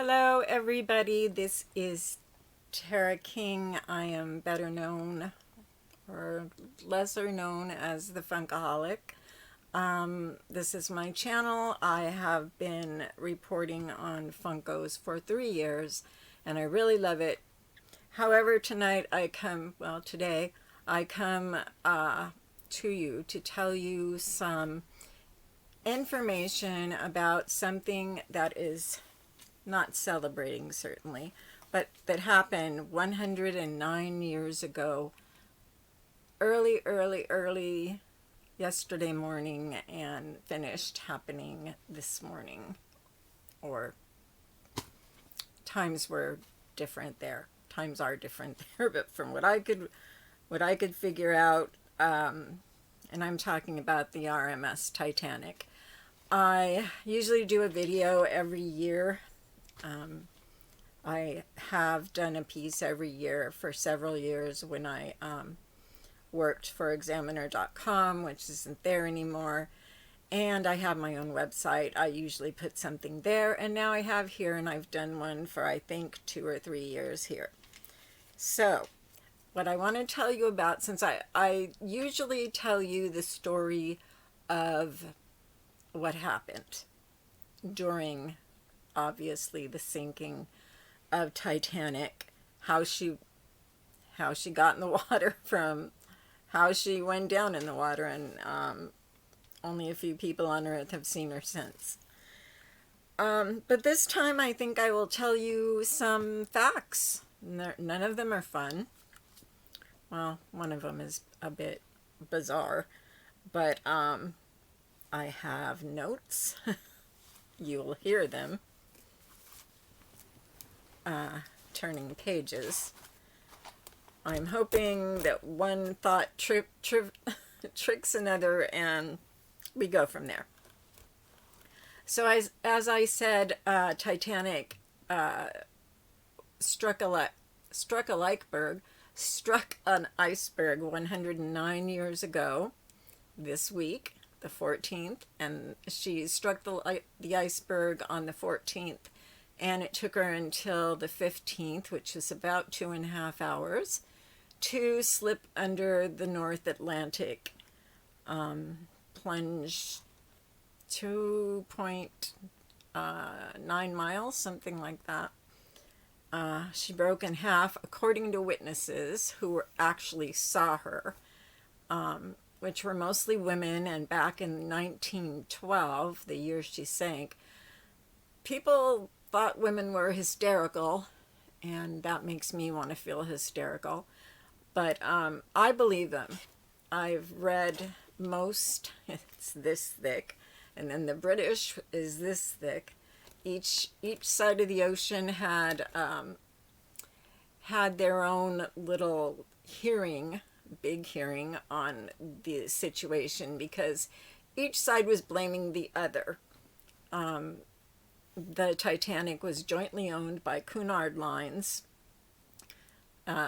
Hello everybody, this is Tara King. I am better known or lesser known as the Funkaholic. This is my channel. I have been reporting on Funkos for 3 years and I really love it. However, today I come to you to tell you some information about something that is not celebrating certainly, but that happened 109 years ago, early yesterday morning, and finished happening this morning. Or times were different there. Times are different there, but from what I could figure out, and I'm talking about the RMS Titanic. I usually do a video every year. I have done a piece every year for several years when I worked for Examiner.com, which isn't there anymore. And I have my own website. I usually put something there. And now I have here, and I've done one for, I think, 2 or 3 years here. So what I want to tell you about, since I usually tell you the story of what happened during, obviously, the sinking of Titanic, how she got in the water, from how she went down in the water, and only a few people on Earth have seen her since. But this time I think I will tell you some facts. None of them are fun. Well, one of them is a bit bizarre, but I have notes. You'll hear them. Turning pages. I'm hoping that one thought tricks another, and we go from there. So as I said, Titanic struck an iceberg 109 years ago this week, the 14th, and she struck the iceberg on the 14th, and it took her until the 15th, which is about 2.5 hours, to slip under the North Atlantic, plunge 2.9 miles, something like that. She broke in half, according to witnesses who actually saw her, which were mostly women. And back in 1912, the year she sank, people thought women were hysterical, and that makes me want to feel hysterical. But I believe them. I've read most, it's this thick, and then the British is this thick. Each side of the ocean had their own little big hearing on the situation, because each side was blaming the other. The Titanic was jointly owned by Cunard Lines,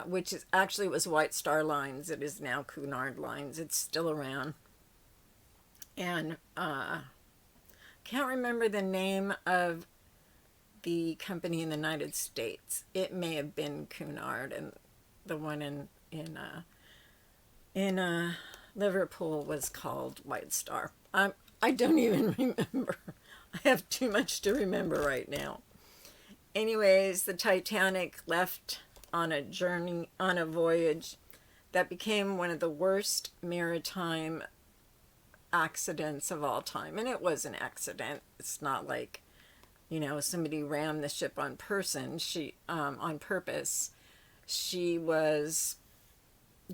which actually was White Star Lines. It is now Cunard Lines. It's still around. And can't remember the name of the company in the United States. It may have been Cunard, and the one in Liverpool was called White Star. I don't even remember. I have too much to remember right now. Anyways, the Titanic left on a voyage that became one of the worst maritime accidents of all time. And it was an accident. It's not like, somebody rammed the ship on purpose. She was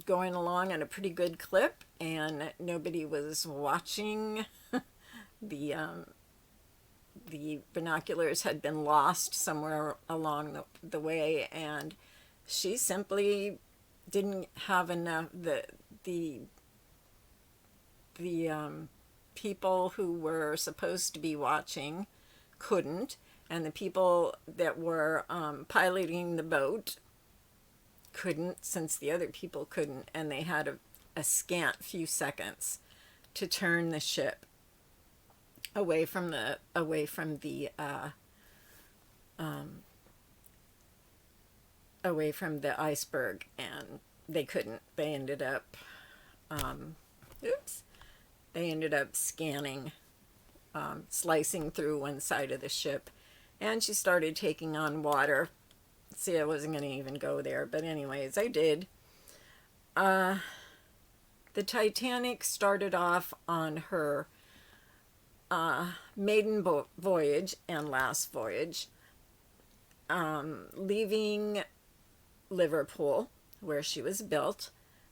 going along at a pretty good clip, and nobody was watching. The binoculars had been lost somewhere along the way, and she simply didn't have enough. The people who were supposed to be watching couldn't, and the people that were piloting the boat couldn't, since the other people couldn't, and they had a scant few seconds to turn the ship away from the away from the iceberg, and they couldn't. They ended up, oops, they ended up scanning, slicing through one side of the ship, and she started taking on water. See, I wasn't going to even go there, but anyways, I did. The Titanic started off on her maiden voyage and last voyage, leaving Liverpool, where she was built,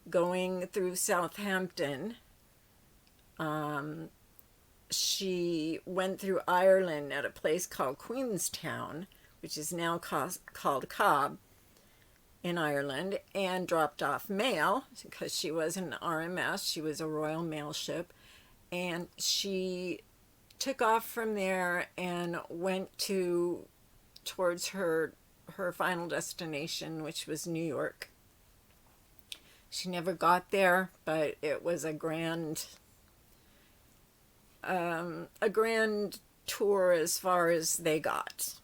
going through Southampton. She went through Ireland at a place called Queenstown, which is now called Cobb in Ireland, and dropped off mail because she was an RMS. She was a Royal Mail ship, and she took off from there and went towards her final destination, which was New York. She never got there, but it was a grand tour as far as they got.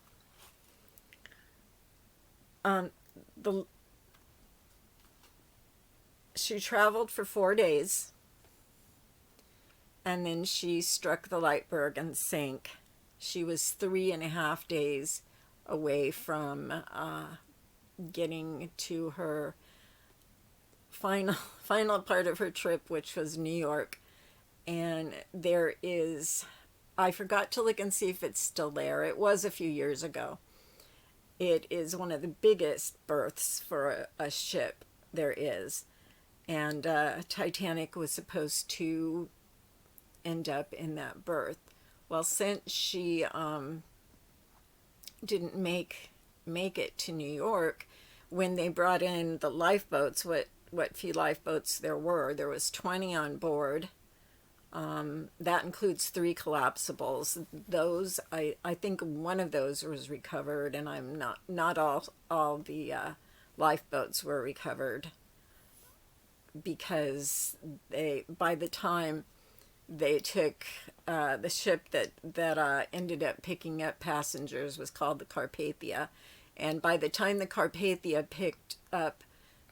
She traveled for 4 days, and then she struck the Lightberg and sank. She was 3.5 days away from getting to her final part of her trip, which was New York. And there is, I forgot to look and see if it's still there. It was a few years ago. It is one of the biggest berths for a ship there is. And Titanic was supposed to end up in that berth. Well, since she didn't make it to New York, when they brought in the lifeboats, what few lifeboats there was 20 on board. That includes 3 collapsibles. Those, I think one of those was recovered, and I'm not all the lifeboats were recovered, because by the time they took the ship that ended up picking up passengers was called the Carpathia, and by the time the Carpathia picked up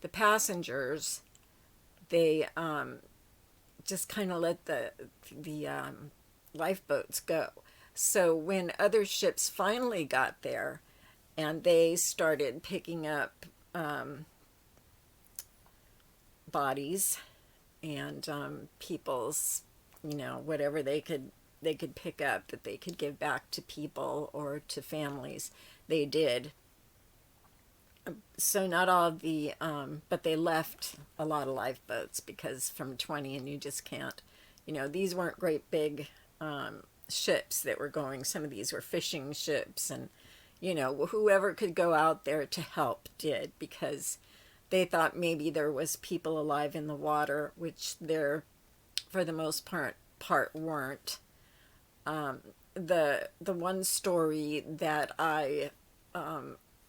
the passengers, they just kind of let the lifeboats go. So when other ships finally got there and they started picking up bodies and people's, whatever they could pick up that they could give back to people or to families, they did. So not all of the, but they left a lot of lifeboats, because from 20, and you just can't, these weren't great big ships that were going. Some of these were fishing ships, and, whoever could go out there to help did, because they thought maybe there was people alive in the water, which there, for the most part weren't. The one story that I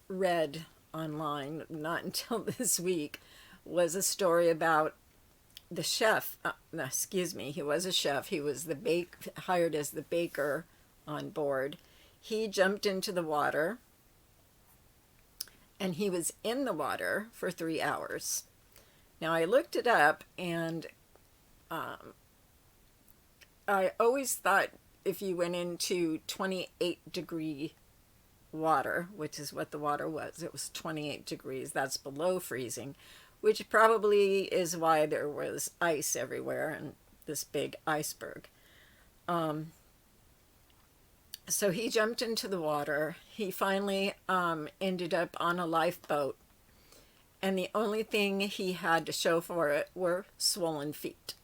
read online, not until this week, was a story about the chef. He was a chef. He was hired as the baker on board. He jumped into the water, and he was in the water for 3 hours. Now, I looked it up, and I always thought if you went into 28-degree water, which is what the water was, it was 28 degrees, that's below freezing, which probably is why there was ice everywhere and this big iceberg. So he jumped into the water. He finally ended up on a lifeboat, and the only thing he had to show for it were swollen feet.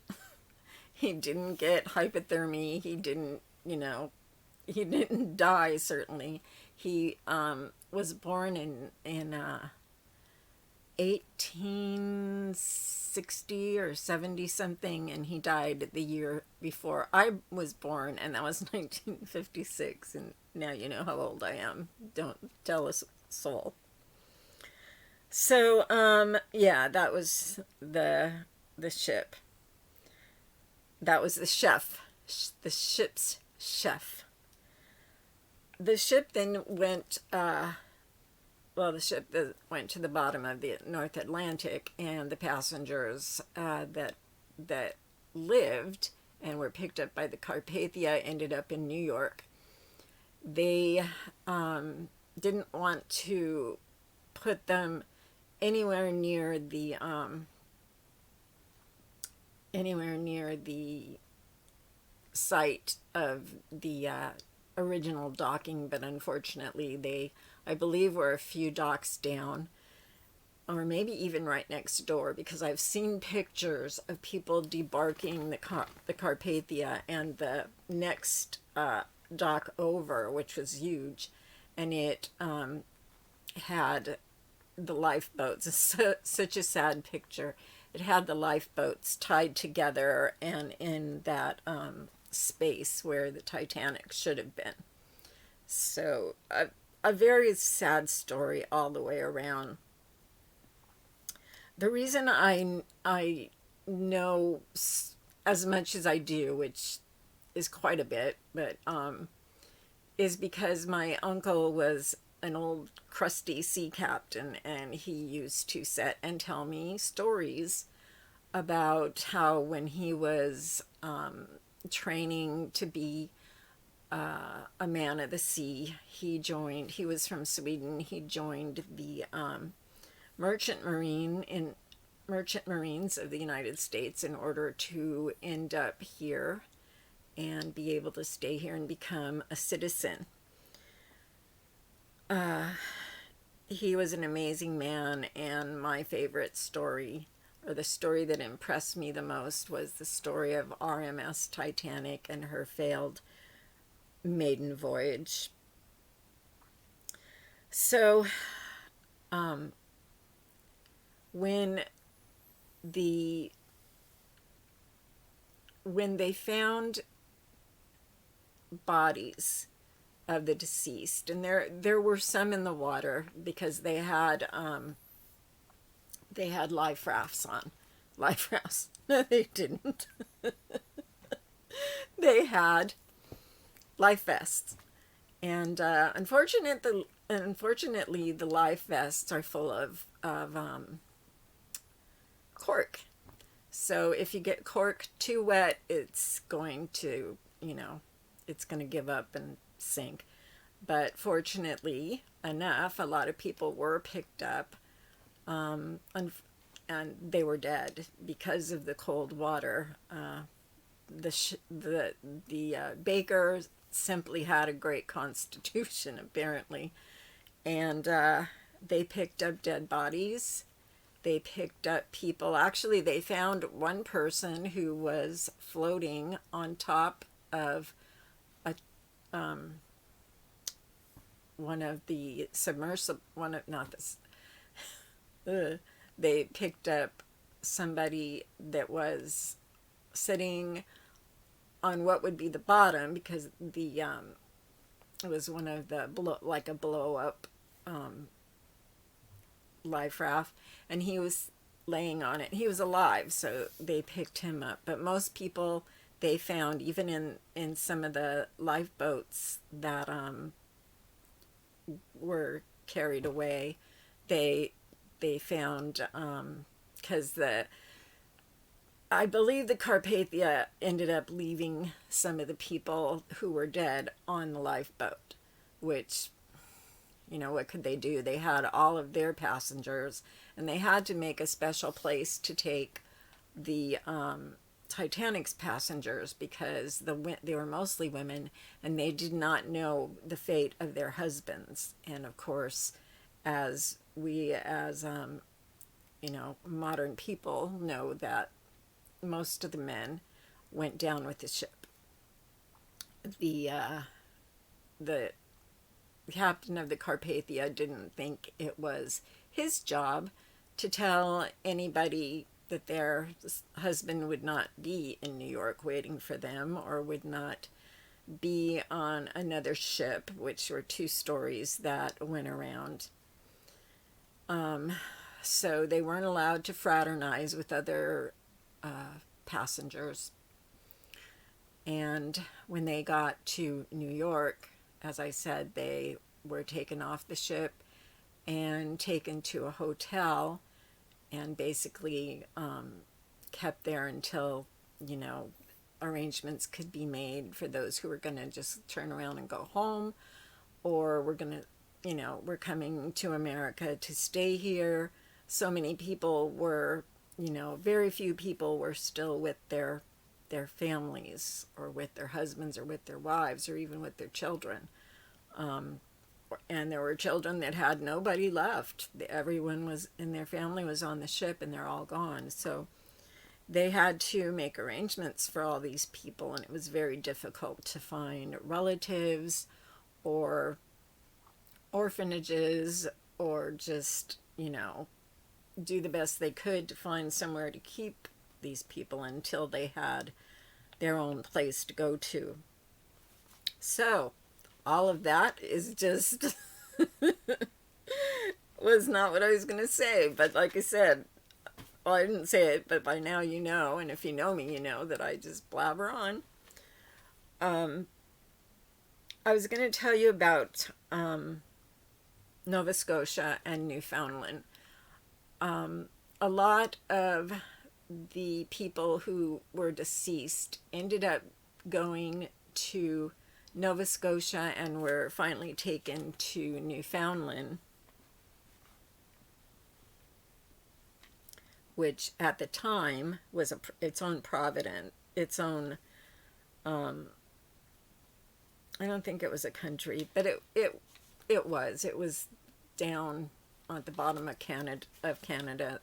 He didn't get hypothermia. He didn't, he didn't die, certainly. He was born in 1860 or 70 something, and he died the year before I was born, and that was 1956. And now you know how old I am. Don't tell a soul. So yeah, that was the ship. That was the chef, the ship's chef. the ship then went, the ship that went to the bottom of the North Atlantic, and the passengers that lived and were picked up by the Carpathia ended up in New York. They didn't want to put them anywhere near the site of the original docking, but unfortunately they, I believe, were a few docks down, or maybe even right next door, because I've seen pictures of people debarking the Carpathia, and the next dock over, which was huge, and it had the lifeboats. It's such a sad picture. It had the lifeboats tied together and in that space where the Titanic should have been. So a very sad story all the way around. The reason I know as much as I do, which is quite a bit, but is because my uncle was an old crusty sea captain, and he used to sit and tell me stories about how when he was training to be a man of the sea, he was from Sweden, he joined the merchant marines of the United States in order to end up here and be able to stay here and become a citizen. He was an amazing man, and my favorite story, or the story that impressed me the most, was the story of RMS Titanic and her failed maiden voyage. So, when they found bodies of the deceased, and there were some in the water, because they had life rafts on. Life rafts. No, they didn't. They had life vests. And unfortunately, the life vests are full of cork. So if you get cork too wet, it's going to, it's going to give up and sink. But fortunately enough, a lot of people were picked up, and they were dead because of the cold water. The baker simply had a great constitution, apparently, and they picked up dead bodies. They picked up people. Actually, they found one person who was floating on top of one of the submersible, they picked up somebody that was sitting on what would be the bottom, because it was one of the like a blow up life raft, and he was laying on it. He was alive, so they picked him up. But most people they found, even in some of the lifeboats that were carried away, they found, because I believe the Carpathia ended up leaving some of the people who were dead on the lifeboat, which, what could they do? They had all of their passengers, and they had to make a special place to take the Titanic's passengers, because they were mostly women, and they did not know the fate of their husbands. And of course, as modern people know, that most of the men went down with the ship. The captain of the Carpathia didn't think it was his job to tell anybody that their husband would not be in New York waiting for them, or would not be on another ship, which were 2 stories that went around. So they weren't allowed to fraternize with other passengers. And when they got to New York, as I said, they were taken off the ship and taken to a hotel and basically kept there until, you know, arrangements could be made for those who were going to just turn around and go home, or we're going to, you know, we're coming to America to stay here. So many people were, you know, very few people were still with their families or with their husbands or with their wives or even with their children. And there were children that had nobody left. Everyone was in their family was on the ship and they're all gone. So they had to make arrangements for all these people, and it was very difficult to find relatives or orphanages or just, you know, do the best they could to find somewhere to keep these people until they had their own place to go to. So all of that is just was not what I was going to say, but like I said, well, I didn't say it, but by now you know, and if you know me, you know that I just blabber on. I was going to tell you about Nova Scotia and Newfoundland. A lot of the people who were deceased ended up going to Nova Scotia and were finally taken to Newfoundland, which at the time was its own province, its own, I don't think it was a country, but it was down at the bottom of Canada,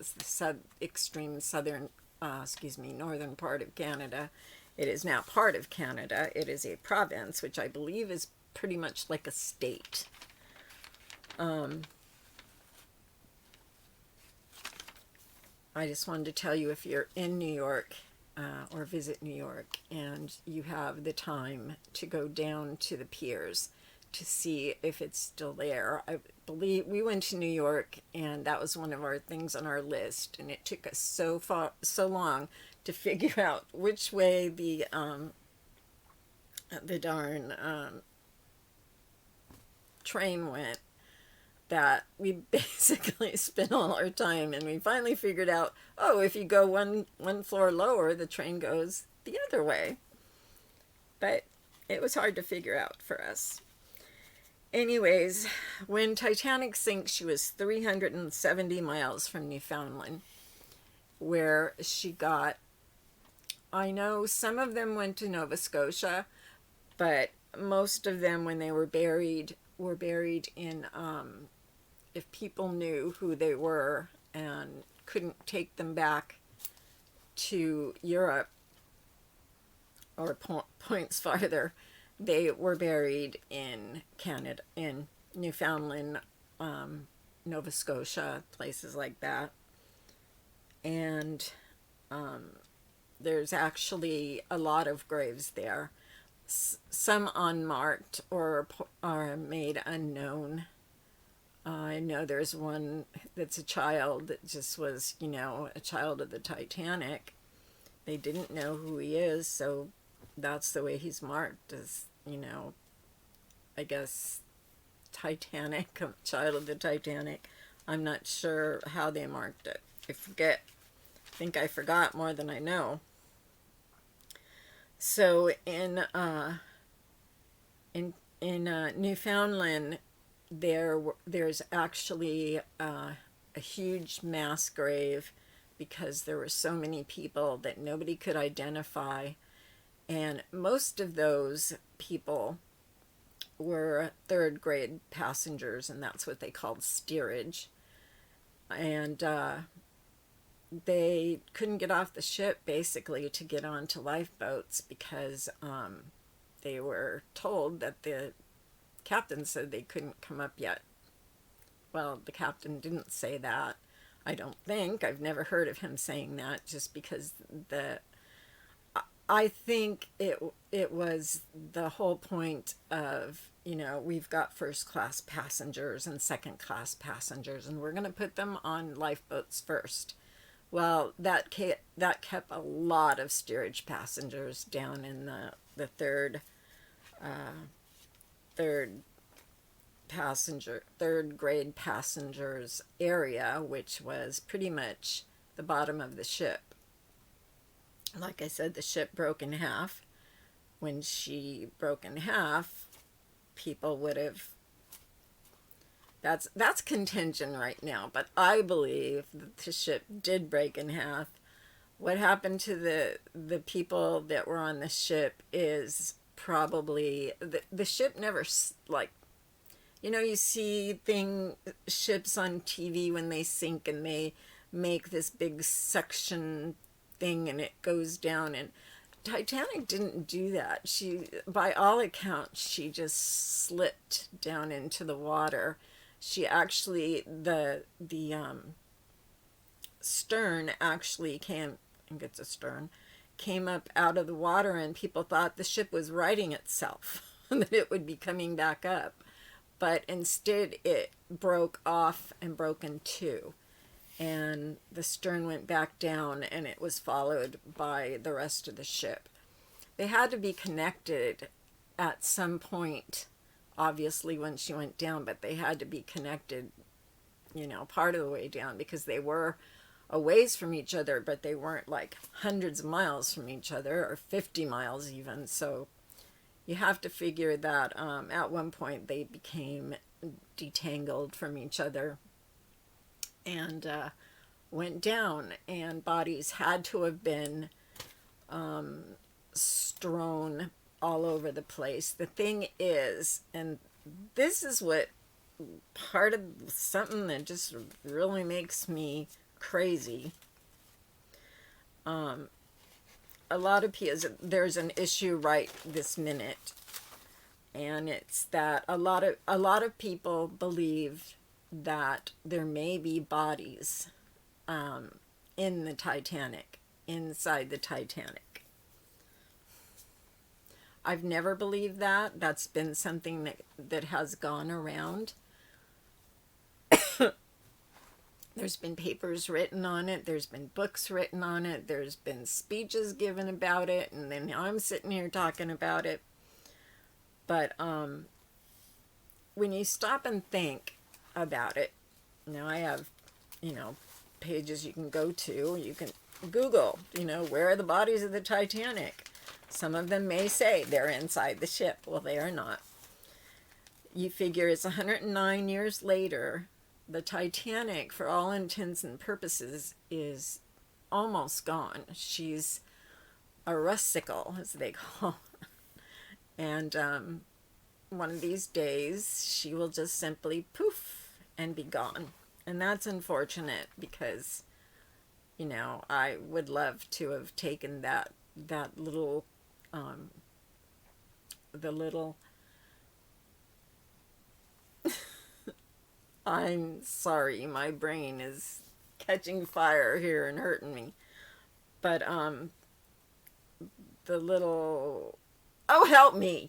it's the extreme southern, northern part of Canada. It is now part of Canada. It is a province, which I believe is pretty much like a state. I just wanted to tell you, if you're in New York or visit New York and you have the time to go down to the piers to see if it's still there. I believe we went to New York and that was one of our things on our list, and it took us so long to figure out which way the darn train went, that we basically spent all our time, and we finally figured out, oh, if you go one floor lower, the train goes the other way. But it was hard to figure out for us. Anyways, when Titanic sinks, she was 370 miles from Newfoundland, where she got, I know some of them went to Nova Scotia, but most of them, when they were buried in, if people knew who they were and couldn't take them back to Europe or points farther, they were buried in Canada, in Newfoundland, Nova Scotia, places like that. And there's actually a lot of graves there, some unmarked or are made unknown. I know there's one that's a child that just was, you know, a child of the Titanic. They didn't know who he is, so that's the way he's marked, as, you know, I guess Titanic, a child of the Titanic. I'm not sure how they marked it. I think I forgot more than I know. So in Newfoundland, there's actually a huge mass grave because there were so many people that nobody could identify, and most of those people were third grade passengers, and that's what they called steerage. And they couldn't get off the ship basically to get onto lifeboats because they were told that the captain said they couldn't come up yet. Well, the captain didn't say that. I don't think. I've never heard of him saying that, just because I think it was the whole point of, you know, we've got first class passengers and second class passengers, and we're going to put them on lifeboats first. Well, that kept a lot of steerage passengers down in the third third third grade passengers area, which was pretty much the bottom of the ship. Like I said, the ship broke in half. When she broke in half, people would have, that's contention right now, but I believe that the ship did break in half. What happened to the people that were on the ship is probably the ship never, like, you know, you see ships on TV when they sink and they make this big suction thing and it goes down, and Titanic didn't do that. She, by all accounts, she just slipped down into the water. She actually, the stern actually came, I think it's a stern, came up out of the water, and people thought the ship was righting itself, that it would be coming back up. But instead it broke off and broke in two. And the stern went back down, and it was followed by the rest of the ship. They had to be connected at some point, obviously, when she went down, but they had to be connected, you know, part of the way down, because they were a ways from each other, but they weren't like hundreds of miles from each other, or 50 miles even. So you have to figure that at one point they became detangled from each other and went down, and bodies had to have been strewn all over the place. The thing is, and this is what part of something that just really makes me crazy. A lot of people, there's an issue right this minute, and it's that a lot of people believe that there may be bodies in the Titanic, inside the Titanic. I've never believed that. That's been something that has gone around. There's been papers written on it. There's been books written on it. There's been speeches given about it. And then I'm sitting here talking about it. But when you stop and think about it, now I have, you know, pages you can go to. You can Google, you know, where are the bodies of the Titanic? Some of them may say they're inside the ship. Well, they are not. You figure it's 109 years later. The Titanic, for all intents and purposes, is almost gone. She's a rusticle, as they call it. And one of these days, she will just simply poof and be gone. And that's unfortunate, because, you know, I would love to have taken that little, the little, I'm sorry, my brain is catching fire here and hurting me. But the little, oh, help me.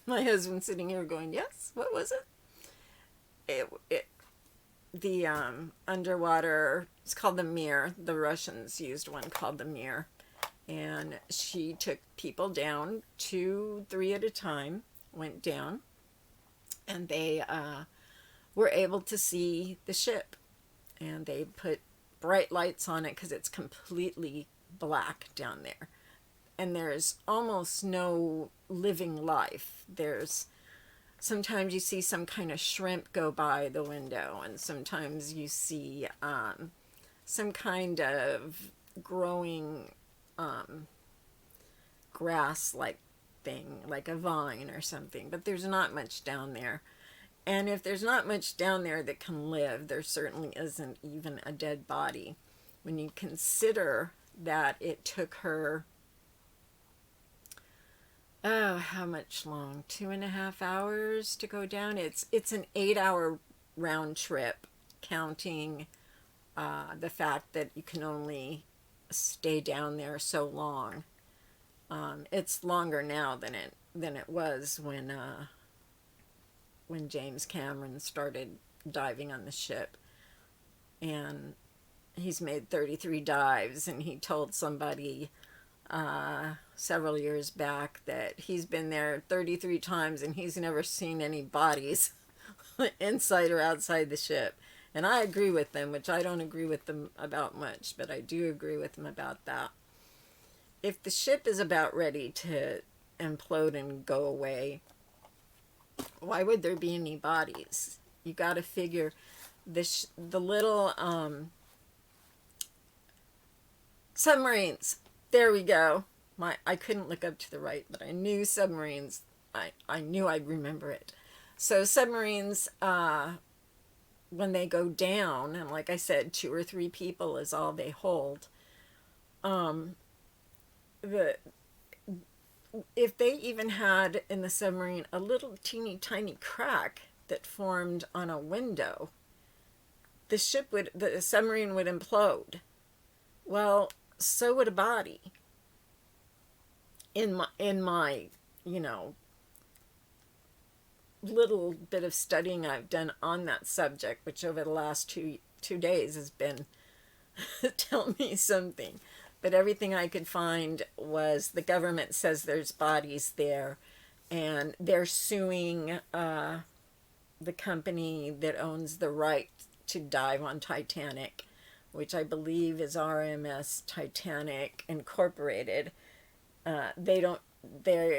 My husband's sitting here going, yes, what was it? The underwater, it's called the Mir. The Russians used one called the Mir. And she took people down, 2, 3 at a time, went down. And they were able to see the ship. And they put bright lights on it because it's completely black down there. And there's almost no living life. Sometimes you see some kind of shrimp go by the window, and sometimes you see some kind of growing grass-like thing, like a vine or something, but there's not much down there. And if there's not much down there that can live, there certainly isn't even a dead body. When you consider that it took her, oh, how much long? 2.5 hours to go down. It's an 8-hour round trip, counting the fact that you can only stay down there so long. It's longer now than it was when James Cameron started diving on the ship. And he's made 33 dives, and he told somebody several years back that he's been there 33 times and he's never seen any bodies inside or outside the ship. And I agree with them, which I don't agree with them about much, but I do agree with them about that. If the ship is about ready to implode and go away, why would there be any bodies? You got to figure the little submarines. There we go. I couldn't look up to the right, but I knew submarines. I knew I'd remember it. So submarines, when they go down, and like I said, 2 or 3 people is all they hold. If they even had in the submarine a little teeny tiny crack that formed on a window, the submarine would implode. Well, so would a body. In my little bit of studying I've done on that subject, which over the last two days has been tell me something. But everything I could find was the government says there's bodies there, and they're suing the company that owns the right to dive on Titanic, which I believe is RMS Titanic Incorporated. They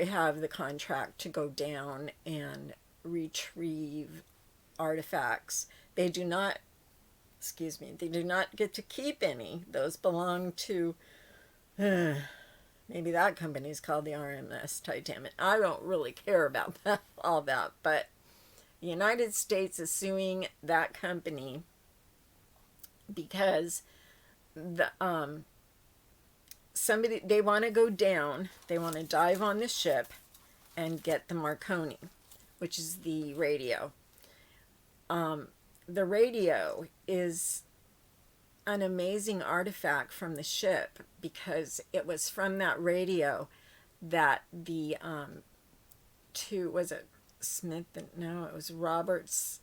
have the contract to go down and retrieve artifacts. They do not get to keep any. Those belong to, maybe that company's called the RMS Titanic. I don't really care about all that, but the United States is suing that company because they want to go down, they want to dive on the ship and get the Marconi, which is the radio. The radio is an amazing artifact from the ship because it was from that radio that the was it Smith? No, it was Roberts.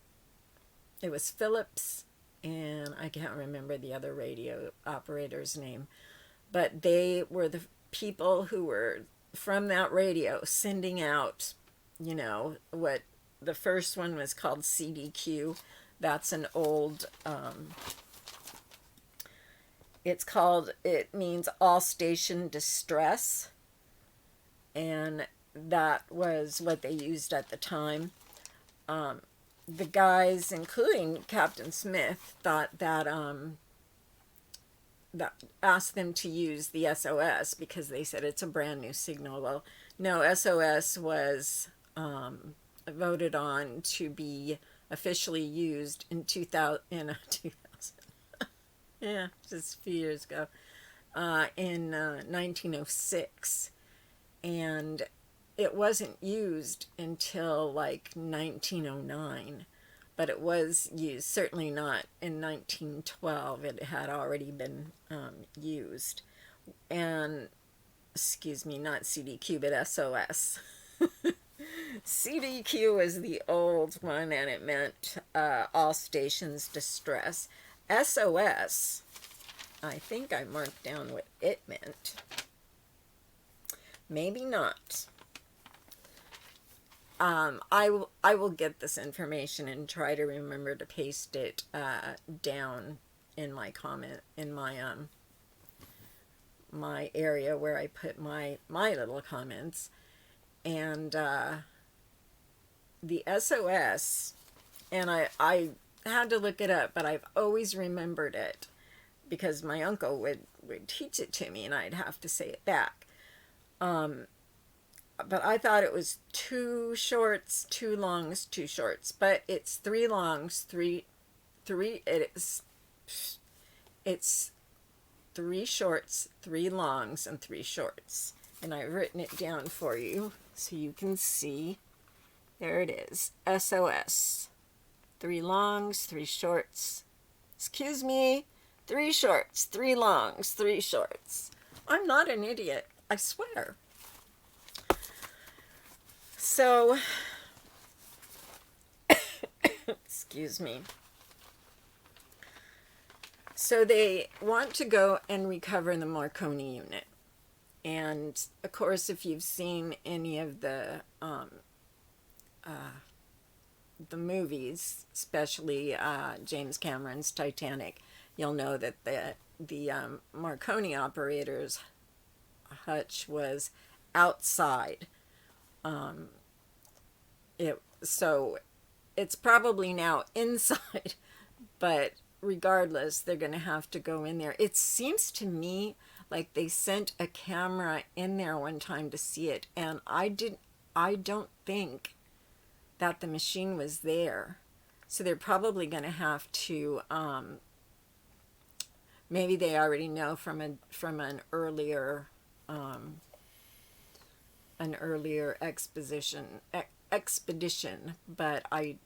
It was Phillips, and I can't remember the other radio operator's name, but they were the people who were from that radio sending out, what the first one was called CDQ. That's an old, it means all station distress. And that was what they used at the time. The guys, including Captain Smith, thought that, that asked them to use the SOS because they said it's a brand new signal. Well, no, SOS was voted on to be officially used in 2000. Yeah, just a few years ago, in 1906, and it wasn't used until like 1909, but it was used, certainly not in 1912. It had already been used. And, excuse me, not CDQ, but SOS. CDQ is the old one, and it meant all stations distress. SOS, I think I marked down what it meant. Maybe not. I will get this information and try to remember to paste it down in my comment, in my my area where I put my little comments. And the SOS, and I had to look it up, but I've always remembered it because my uncle would teach it to me and I'd have to say it back. But I thought it was 2 shorts, 2 longs, 2 shorts, but it's 3 longs, it's 3 shorts, 3 longs, and 3 shorts. And I've written it down for you so you can see. There it is. SOS. 3 longs, 3 shorts. Excuse me. 3 shorts, 3 longs, 3 shorts. I'm not an idiot. I swear. So, excuse me. So they want to go and recover the Marconi unit. And of course, if you've seen any of the movies, especially James Cameron's Titanic, you'll know that the Marconi operator's hutch was outside. So it's probably now inside, but regardless, they're going to have to go in there. It seems to me like they sent a camera in there one time to see it, and I don't think that the machine was there. So they're probably going to have to, maybe they already know from an earlier expedition, but I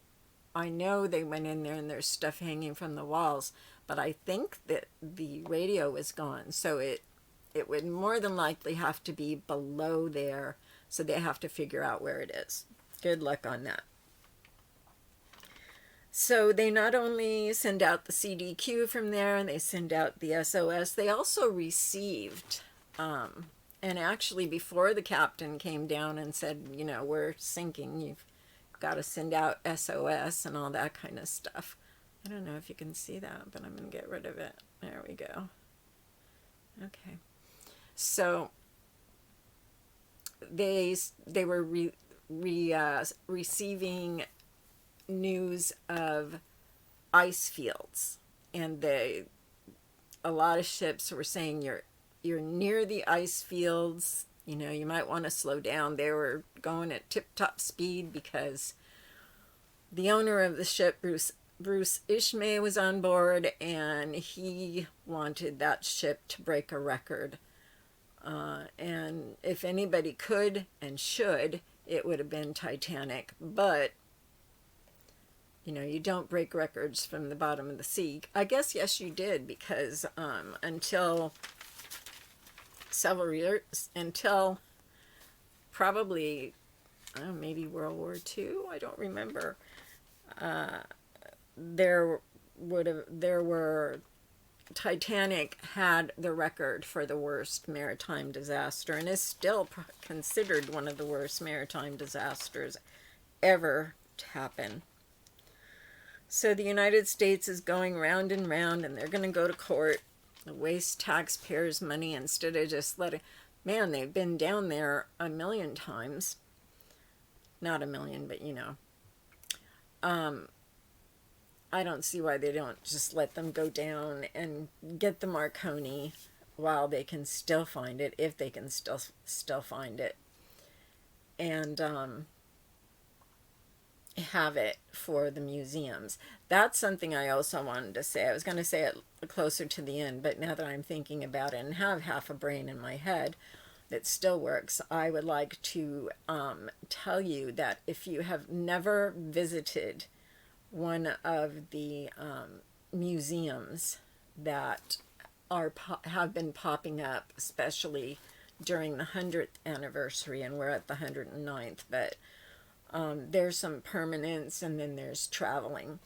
know they went in there and there's stuff hanging from the walls, but I think that the radio is gone, so it would more than likely have to be below there, so they have to figure out where it is. Good luck on that. So they not only send out the CDQ from there, and they send out the SOS, they also received, and actually before the captain came down and said, you know, we're sinking, you've got to send out SOS and all that kind of stuff. I don't know if you can see that, but I'm going to get rid of it. There we go. Okay. So they were receiving news of ice fields, and a lot of ships were saying you're near the ice fields, you know, you might want to slow down. They were going at tip-top speed because the owner of the ship, Bruce Ishmay, was on board, and he wanted that ship to break a record. And if anybody could and should, it would have been Titanic. But, you know, you don't break records from the bottom of the sea. I guess, yes, you did, because until several years, until probably, maybe World War II, I don't remember, Titanic had the record for the worst maritime disaster, and is still considered one of the worst maritime disasters ever to happen. So the United States is going round and round, and they're going to go to court, waste taxpayers' money instead of just letting... Man, they've been down there 1,000,000 times. Not 1,000,000, but you know. I don't see why they don't just let them go down and get the Marconi while they can still find it, if they can still find it, and have it for the museums. That's something I also wanted to say. I was going to say it closer to the end, but now that I'm thinking about it and have half a brain in my head that still works, I would like to tell you that if you have never visited one of the museums that have been popping up, especially during the 100th anniversary, and we're at the 109th, but there's some permanents, and then there's traveling.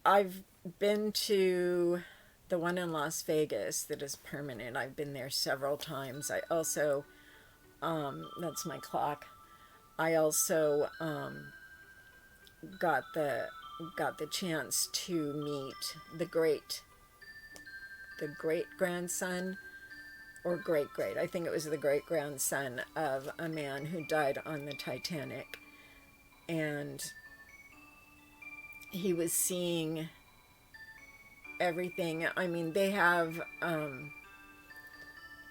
I've been to the one in Las Vegas that is permanent. I've been there several times. I also, that's my clock. I also got the chance to meet the great grandson, or great, I think it was the great grandson of a man who died on the Titanic, and he was seeing everything. I mean, they have an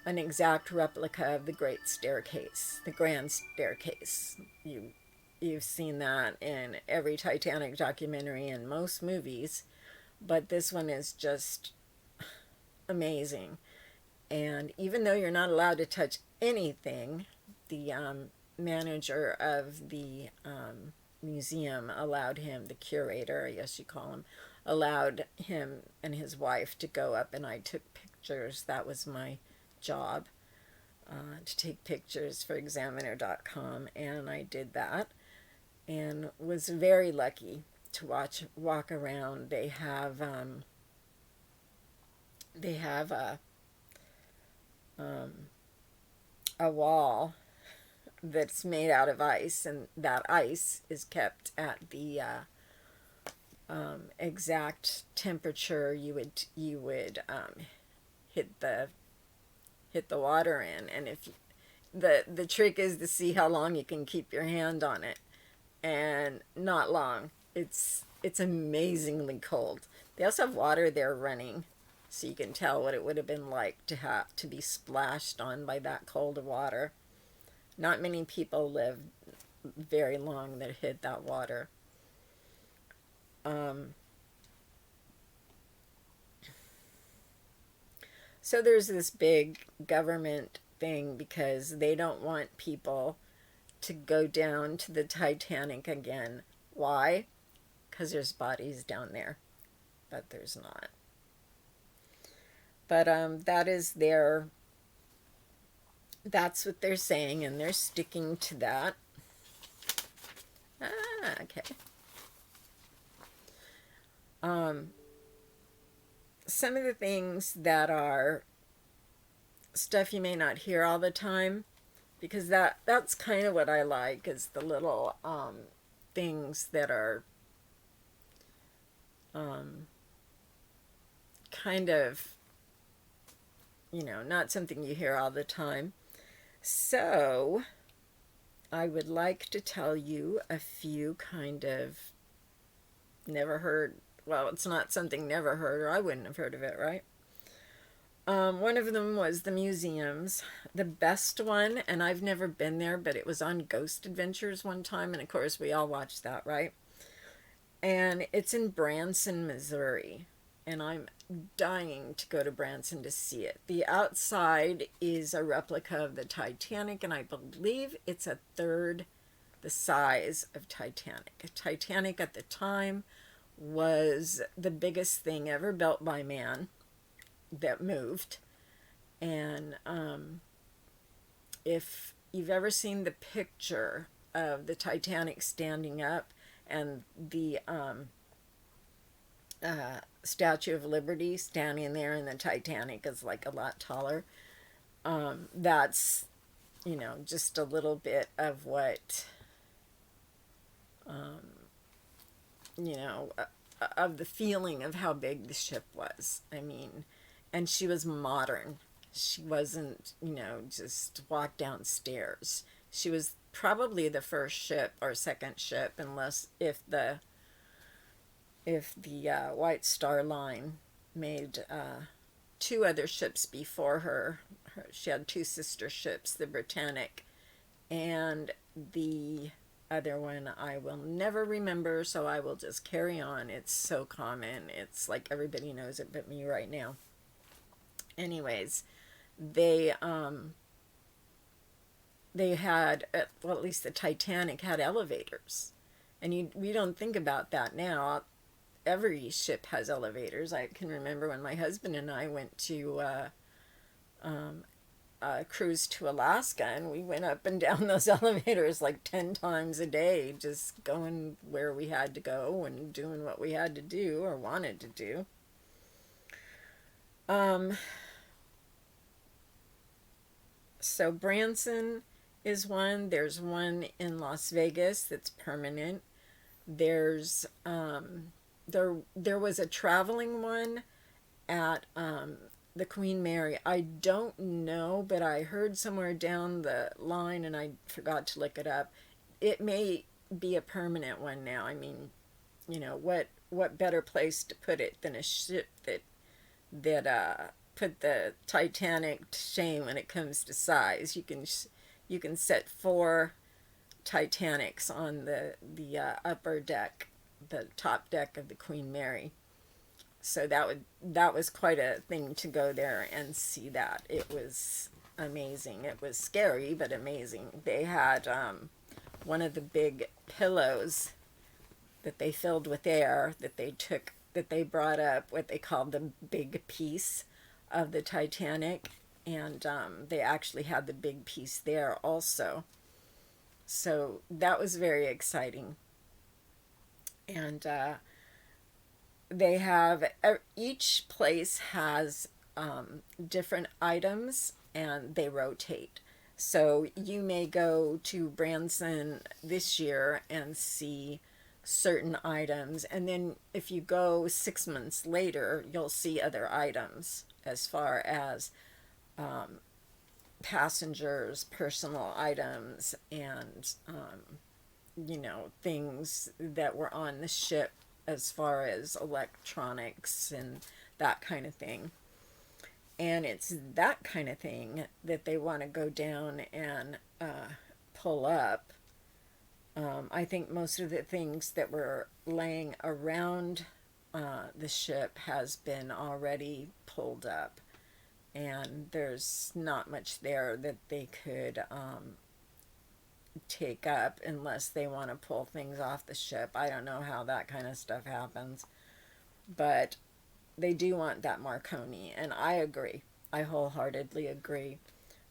exact replica of the Great Staircase, the Grand Staircase. You've seen that in every Titanic documentary and most movies, but this one is just amazing. And even though you're not allowed to touch anything, the manager of the museum allowed him, the curator, I guess you call him, allowed him and his wife to go up, and I took pictures. That was my job, to take pictures for Examiner.com, and I did that, and was very lucky to walk around. They have a wall that's made out of ice, and that ice is kept at the exact temperature you would hit the water in. And if the trick is to see how long you can keep your hand on it, and not long. It's amazingly cold. They also have water there running, so you can tell what it would have been like to be splashed on by that cold water. Not many people live very long that hit that water. So there's this big government thing because they don't want people to go down to the Titanic again. Why? Because there's bodies down there, but there's not. But that is that's what they're saying, and they're sticking to that. Okay. Some of the things that are stuff you may not hear all the time, because that's kind of what I like, is the little things that are kind of, not something you hear all the time. So I would like to tell you a few kind of never heard. Well, it's not something never heard, or I wouldn't have heard of it, right? One of them was the museums. The best one, and I've never been there, but it was on Ghost Adventures one time, and of course we all watched that, right? And it's in Branson, Missouri, and I'm dying to go to Branson to see it. The outside is a replica of the Titanic, and I believe it's a third the size of Titanic. Titanic at the time was the biggest thing ever built by man that moved. And if you've ever seen the picture of the Titanic standing up and the Statue of Liberty standing there, and the Titanic is like a lot taller, that's, just a little bit of what, of the feeling of how big the ship was. I mean, and she was modern. She wasn't, just walk downstairs. She was probably the first ship or second ship, unless if the White Star Line made two other ships before her. She had two sister ships, the Britannic and the other one I will never remember, so I will just carry on. It's so common. It's like everybody knows it but me right now. Anyways, they had, well, at least the Titanic had elevators. And we don't think about that now. Every ship has elevators. I can remember when my husband and I went to a cruise to Alaska, and we went up and down those elevators like 10 times a day, just going where we had to go and doing what we had to do or wanted to do. So Branson is one. There's one in Las Vegas that's permanent. There's there was a traveling one at the Queen Mary. I don't know, but I heard somewhere down the line, and I forgot to look it up. It may be a permanent one now. I mean, what better place to put it than a ship that put the Titanic to shame when it comes to size. You can set 4 Titanics on the upper deck, the top deck of the Queen Mary. So that was quite a thing to go there and see that. It was amazing. It was scary, but amazing. They had one of the big pillows that they filled with air that they brought up, what they called the big piece of the Titanic, and they actually had the big piece there also. So that was very exciting. And they have, each place has different items, and they rotate. So you may go to Branson this year and see certain items, and then if you go 6 months later, you'll see other items as far as passengers, personal items, and things that were on the ship as far as electronics and that kind of thing. And it's that kind of thing that they want to go down and pull up. I think most of the things that were laying around the ship has been already pulled up, and there's not much there that they could take up unless they want to pull things off the ship. I don't know how that kind of stuff happens, but they do want that Marconi, and I agree. I wholeheartedly agree.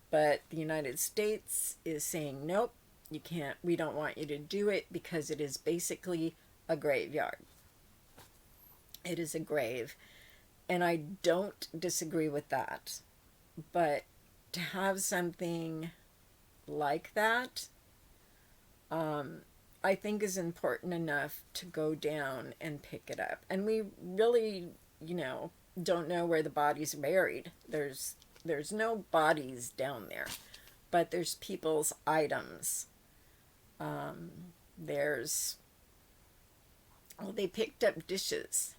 But the United States is saying, nope, you can't, we don't want you to do it because it is basically a graveyard. It is a grave. And I don't disagree with that. But to have something like that, I think is important enough to go down and pick it up. And we really, don't know where the bodies are buried. There's no bodies down there, but there's people's items. They picked up dishes.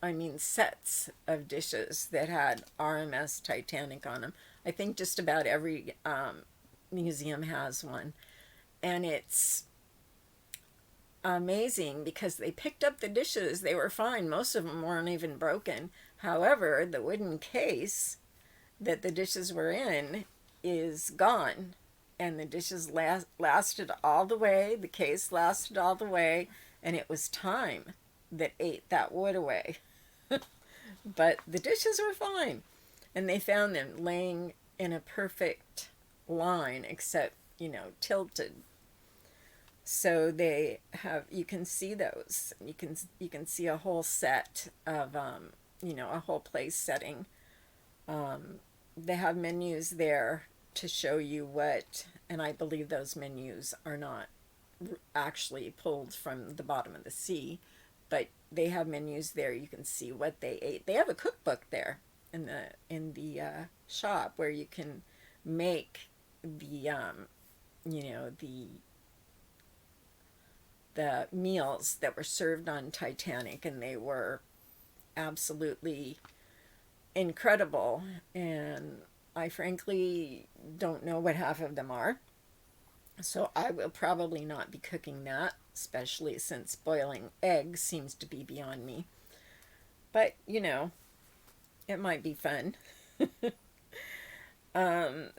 I mean, sets of dishes that had RMS Titanic on them. I think just about every museum has one. And it's amazing because they picked up the dishes. They were fine. Most of them weren't even broken. However, the wooden case that the dishes were in is gone. And the dishes lasted all the way. The case lasted all the way. And it was time that ate that wood away. But the dishes were fine. And they found them laying in a perfect line, except, tilted. So they have, you can see those. You can see a whole set of, a whole place setting. They have menus there to show you what, and I believe those menus are not actually pulled from the bottom of the sea, but they have menus there. You can see what they ate. They have a cookbook there in the shop where you can make the the meals that were served on Titanic, and they were absolutely incredible. And I frankly don't know what half of them are. So I will probably not be cooking that, especially since boiling eggs seems to be beyond me. But, it might be fun.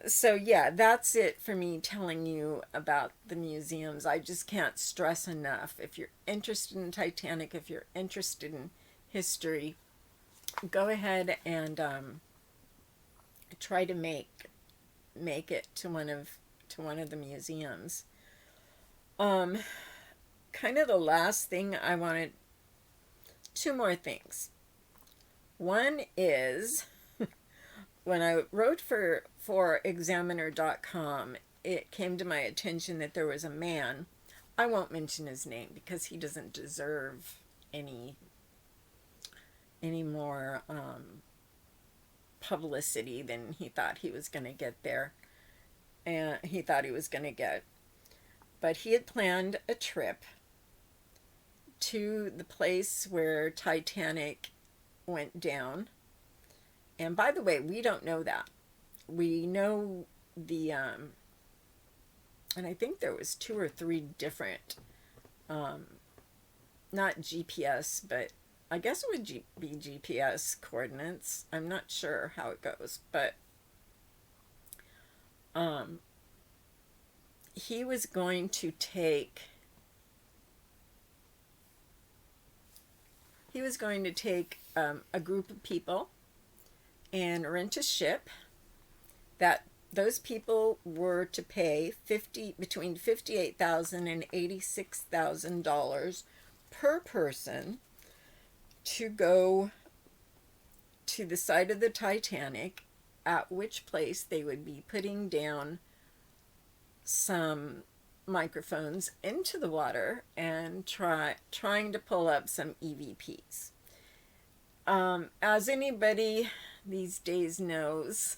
So yeah, that's it for me telling you about the museums. I just can't stress enough. If you're interested in Titanic, if you're interested in history, go ahead and try to make it to one of the museums. Kind of the last thing I wanted, two more things. One is when I wrote for Examiner.com, it came to my attention that there was a man. I won't mention his name because he doesn't deserve any more publicity than he thought he was going to get there. And he thought he was going to get. But he had planned a trip to the place where Titanic went down. And by the way, we don't know that. We know the, and I think there was 2 or 3 different, not GPS, but I guess it would be GPS coordinates. I'm not sure how it goes, but he was going to take a group of people and rent a ship that those people were to pay between $58,000 and $86,000 per person to go to the side of the Titanic, at which place they would be putting down some microphones into the water and trying to pull up some EVPs. As anybody these days knows,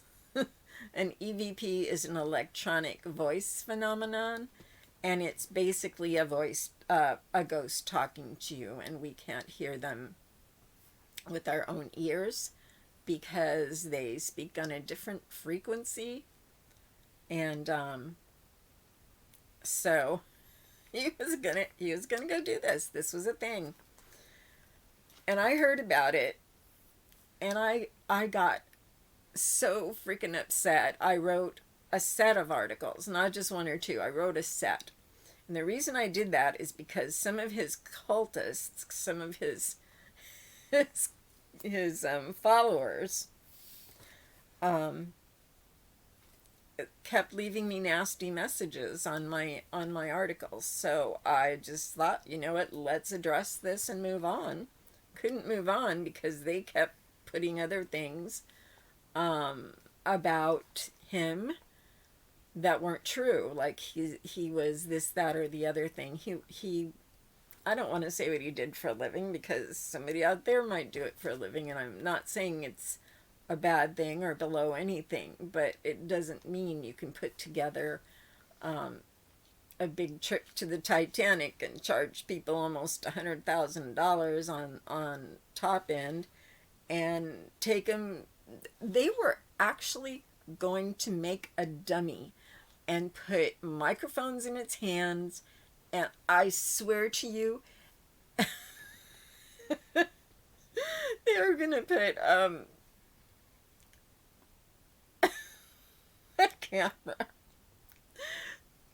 an EVP is an electronic voice phenomenon, and it's basically a ghost talking to you, and we can't hear them with our own ears because they speak on a different frequency. And so he was gonna go do this. This was a thing. And I heard about it, and I got so freaking upset. I wrote a set of articles, not just one or two. I wrote a set. And the reason I did that is because some of his cultists, some of his followers, kept leaving me nasty messages on my articles. So I just thought, you know what, let's address this and move on. Couldn't move on because they kept putting other things about him that weren't true. Like he was this, that, or the other thing. He I don't want to say what he did for a living because somebody out there might do it for a living, and I'm not saying it's a bad thing or below anything, but it doesn't mean you can put together a big trip to the Titanic and charge people almost $100,000 on top end and take them. They were actually going to make a dummy and put microphones in its hands, and I swear to you, they were gonna put a camera,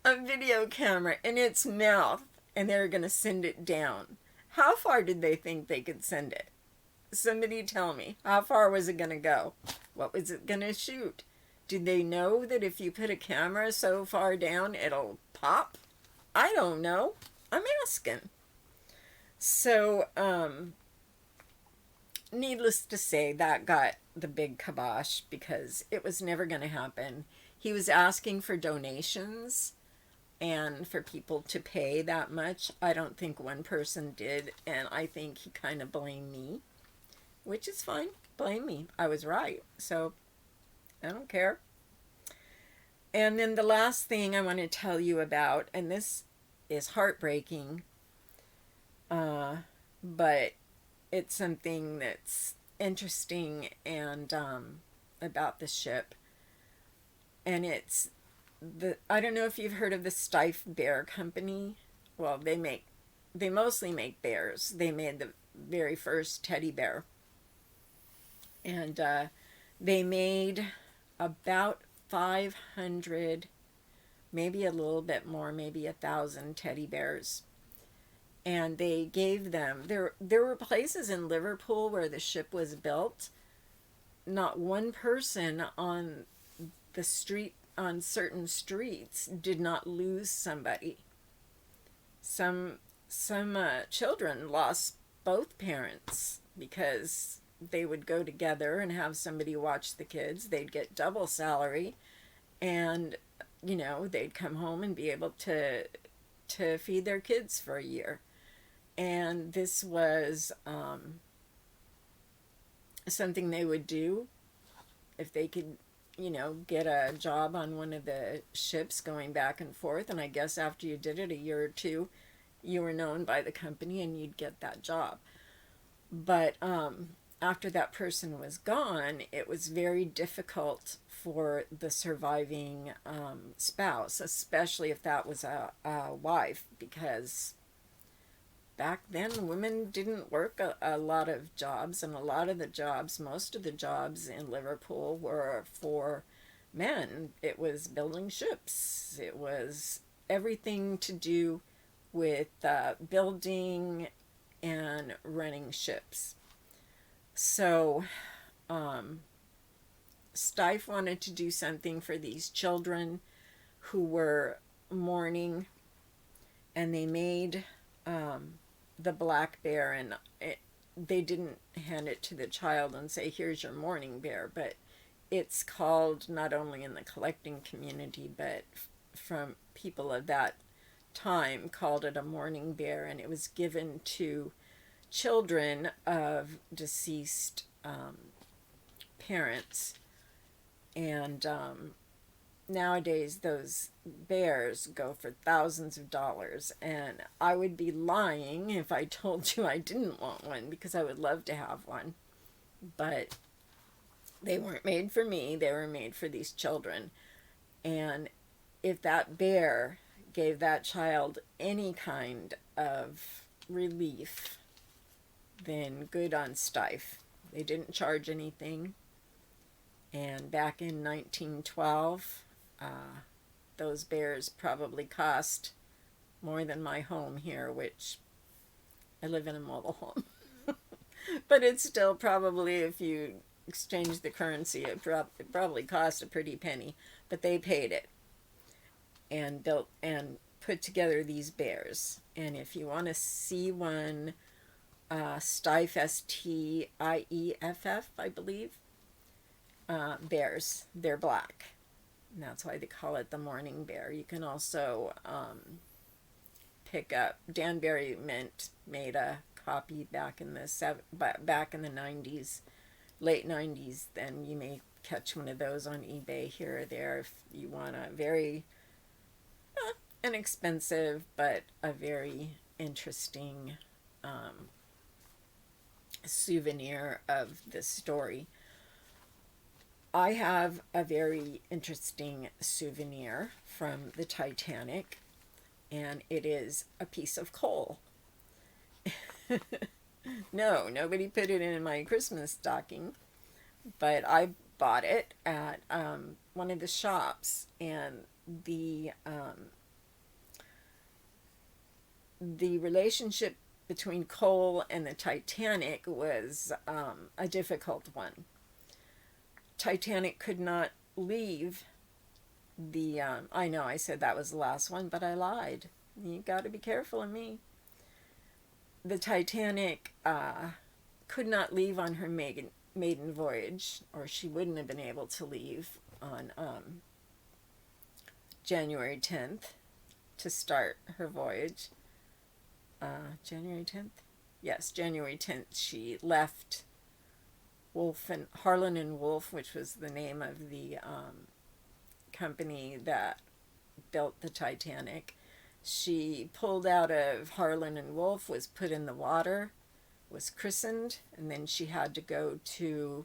a video camera in its mouth, and they were gonna send it down. How far did they think they could send it? Somebody tell me. How far was it gonna go? What was it gonna shoot? Did they know that if you put a camera so far down, it'll pop? I don't know. I'm asking. So, needless to say, that got the big kibosh because it was never going to happen. He was asking for donations and for people to pay that much. I don't think one person did, and I think he kind of blamed me, which is fine. Blame me. I was right. So, I don't care. And then the last thing I want to tell you about, and this is heartbreaking, but it's something that's interesting and about the ship. And it's I don't know if you've heard of the Steiff Bear Company. Well, they mostly make bears. They made the very first teddy bear. And they made about 500, maybe a little bit more, maybe 1,000 teddy bears. And they gave them, there were places in Liverpool where the ship was built. Not one person on the street, on certain streets, did not lose somebody. Some children lost both parents because they would go together and have somebody watch the kids. They'd get double salary, and they'd come home and be able to feed their kids for a year. And this was something they would do if they could get a job on one of the ships going back and forth. And I guess after you did it a year or two, you were known by the company and you'd get that job. But after that person was gone, it was very difficult for the surviving spouse, especially if that was a wife, because back then women didn't work a lot of jobs, and a lot of the jobs, most of the jobs in Liverpool were for men. It was building ships. It was everything to do with building and running ships. So Steiff wanted to do something for these children who were mourning, and they made the black bear, and they didn't hand it to the child and say, here's your mourning bear, but it's called, not only in the collecting community, but from people of that time called it a mourning bear, and it was given to children of deceased parents. And nowadays those bears go for thousands of dollars, and I would be lying if I told you I didn't want one, because I would love to have one. But they weren't made for me, they were made for these children. And if that bear gave that child any kind of relief, then good on Stife. They didn't charge anything. And back in 1912, those bears probably cost more than my home here, which I live in a mobile home. But it's still probably, if you exchange the currency, it probably cost a pretty penny. But they paid it and built and put together these bears. And if you want to see one, Stieff, Stieff, I believe, bears, they're black. And that's why they call it the mourning bear. You can also pick up, Danbury Mint made a copy back in the 90s, late 90s. Then you may catch one of those on eBay here or there if you want a very inexpensive but a very interesting souvenir of this story. I have a very interesting souvenir from the Titanic, and it is a piece of coal. No, nobody put it in my Christmas stocking, but I bought it at one of the shops, and the relationship between coal and the Titanic was a difficult one. Titanic could not leave the, I know I said that was the last one, but I lied. You got to be careful of me. The Titanic could not leave on her maiden voyage, or she wouldn't have been able to leave on January 10th to start her voyage. January 10th? Yes, January 10th. She left Harlan and Wolff, which was the name of the company that built the Titanic. She pulled out of Harlan and Wolff, was put in the water, was christened, and then she had to go to,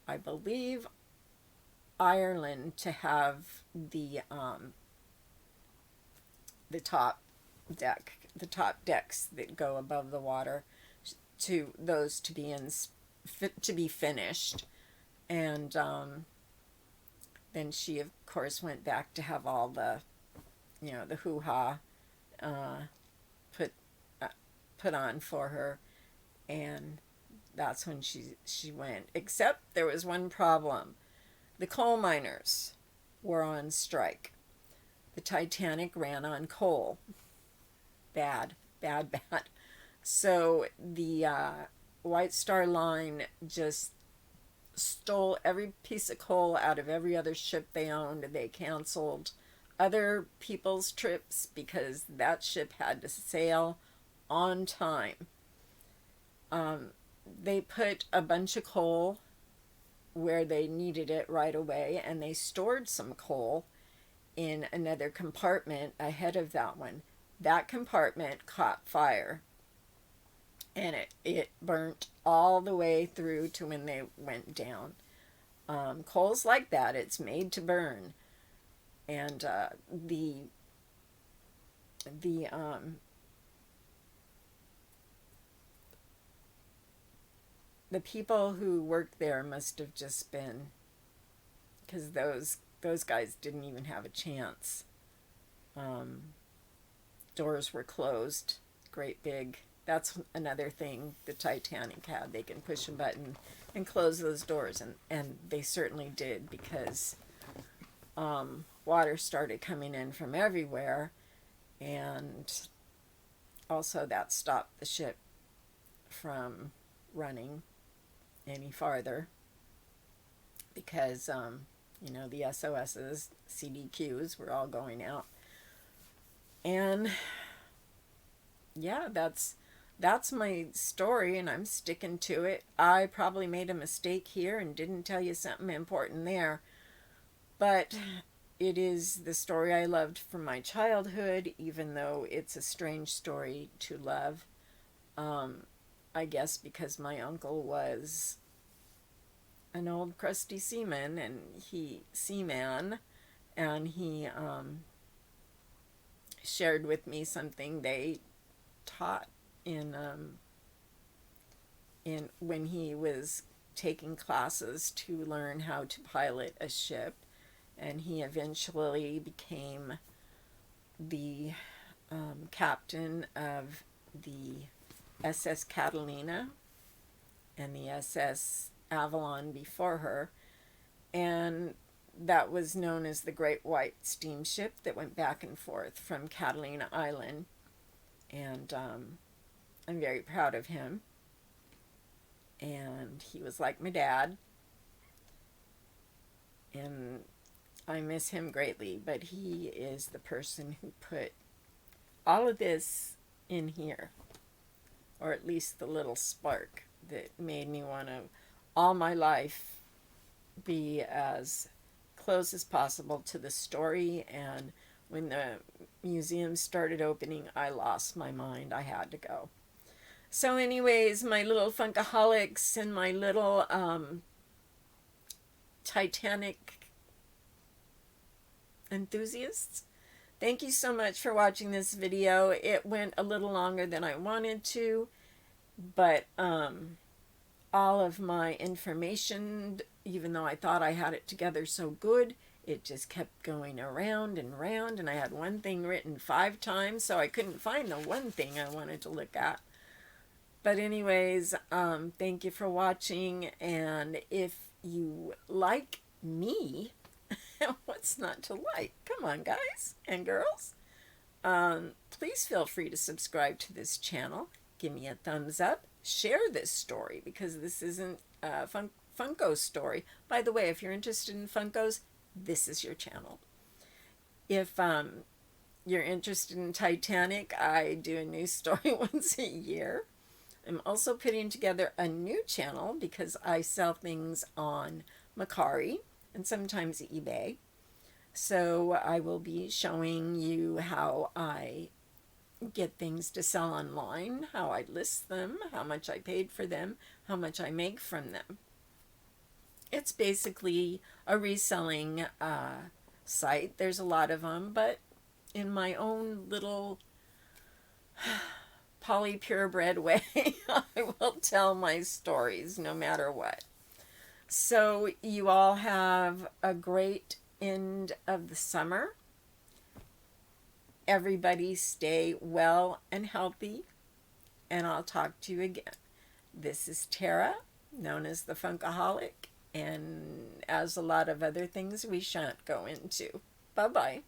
I believe, Ireland to have the top decks that go above the water, to those to be finished. And then she of course went back to have all the the hoo-ha put on for her, and that's when she went. Except there was one problem: the coal miners were on strike. The Titanic ran on coal. Bad. So the White Star Line just stole every piece of coal out of every other ship they owned. They canceled other people's trips because that ship had to sail on time. They put a bunch of coal where they needed it right away, and they stored some coal in another compartment ahead of that one. That compartment caught fire, and it burnt all the way through to when they went down. Coal's like that; it's made to burn. And the people who worked there must have just been, because those guys didn't even have a chance. Doors were closed, great big. That's another thing the Titanic had. They can push a button and close those doors, and they certainly did, because water started coming in from everywhere, and also that stopped the ship from running any farther, because You know, the SOSs, CDQs were all going out. And yeah, that's my story, and I'm sticking to it. I probably made a mistake here and didn't tell you something important there, but it is the story I loved from my childhood, even though it's a strange story to love. I guess because my uncle was an old crusty seaman, and seaman, and he shared with me something they taught in when he was taking classes to learn how to pilot a ship, and he eventually became the captain of the SS Catalina and the SS Avalon before her, and that was known as the Great White Steamship that went back and forth from Catalina Island. And I'm very proud of him. And he was like my dad. And I miss him greatly, but he is the person who put all of this in here, or at least the little spark that made me want to, all my life, be as close as possible to the story. And when the museum started opening, I lost my mind. I had to go. So anyways, my little Funkaholics and my little Titanic enthusiasts, thank you so much for watching this video. It went a little longer than I wanted to, but all of my information, even though I thought I had it together so good, it just kept going around and round, and I had one thing written 5 times, so I couldn't find the one thing I wanted to look at. But anyways, thank you for watching, and if you like me, what's not to like? Come on, guys and girls. Please feel free to subscribe to this channel. Give me a thumbs up. Share this story, because this isn't a Funko story. By the way, if you're interested in Funkos, this is your channel. If you're interested in Titanic, I do a new story once a year. I'm also putting together a new channel because I sell things on Mercari and sometimes eBay. So I will be showing you how I get things to sell online, how I list them, how much I paid for them, how much I make from them. It's basically a reselling site. There's a lot of them, but in my own little poly purebred way, I will tell my stories no matter what. So you all have a great end of the summer. Everybody stay well and healthy, and I'll talk to you again. This is Tara, known as the Funkaholic, and as a lot of other things we shan't go into. Bye-bye.